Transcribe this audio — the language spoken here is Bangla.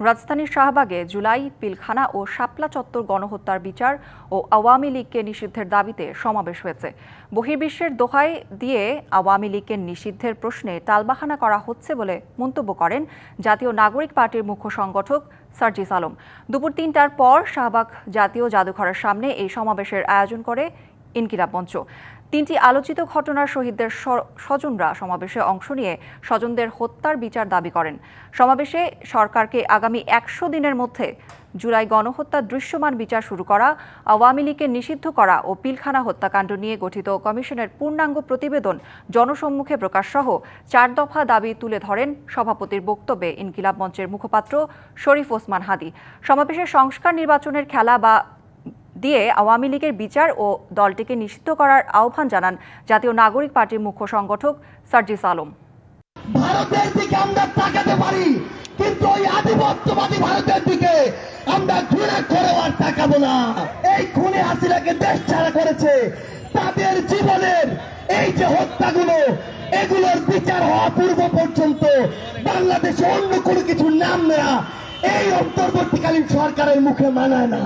রাজধানীর শাহবাগে জুলাই, পিলখানা ও শাপলা চত্বর গণহত্যার বিচার ও আওয়ামী লীগকে নিষিদ্ধের দাবিতে সমাবেশ হয়েছে। বহির্বিশ্বের দোহাই দিয়ে আওয়ামী লীগকে নিষিদ্ধের প্রশ্নে টালবাহানা করা হচ্ছে বলে মন্তব্য করেন জাতীয় নাগরিক পার্টির মুখ্য সংগঠক সার্জিস আলম। দুপুর ৩টার পর শাহবাগ জাতীয় জাদুঘরের সামনে এই সমাবেশের আয়োজন করে ইনকিলাব মঞ্চ। তিনটি আলোচিত ঘটনার শহীদদের স্বজনরা সমাবেশে অংশ নিয়ে স্বজনদের হত্যার বিচার দাবি করেন। সমাবেশে সরকারকে আগামী ১০০ দিনের মধ্যে জুলাই গণহত্যার দৃশ্যমান বিচার শুরু করা, আওয়ামী লীগকে নিষিদ্ধ করা ও পিলখানা হত্যাকাণ্ড নিয়ে গঠিত কমিশনের পূর্ণাঙ্গ প্রতিবেদন জনসম্মুখে প্রকাশ সহ ৪ দফা দাবি তুলে ধরেন সভাপতির বক্তব্যে ইনকিলাব মঞ্চের মুখপাত্র শরীফ ওসমান হাদি। সমাবেশে সংস্কার নির্বাচনের খেলা দিয়ে আওয়ামী লীগের বিচার ও দলটিকে নিষিদ্ধ করার আহ্বান জানান জাতীয় নাগরিক পার্টির মুখ্য সংগঠক সার্জিস আলম। ভারতের দিকে আমরা তাকাতে পারি, কিন্তু ওই আধিপত্যবাদী ভারতের দিকে আমরা ঘৃণা করে আর তাকাবো না। এই খুনে হাসিনাকে দেশ ছাড়া করেছে, তাদের জীবনের এই যে হত্যাগুলো, এগুলোর বিচার হওয়া পূর্ব পর্যন্ত বাংলাদেশে অন্য কোনো কিছুর নাম নেয়া এই অন্তর্বর্তীকালীন সরকারের মুখে মানায় না।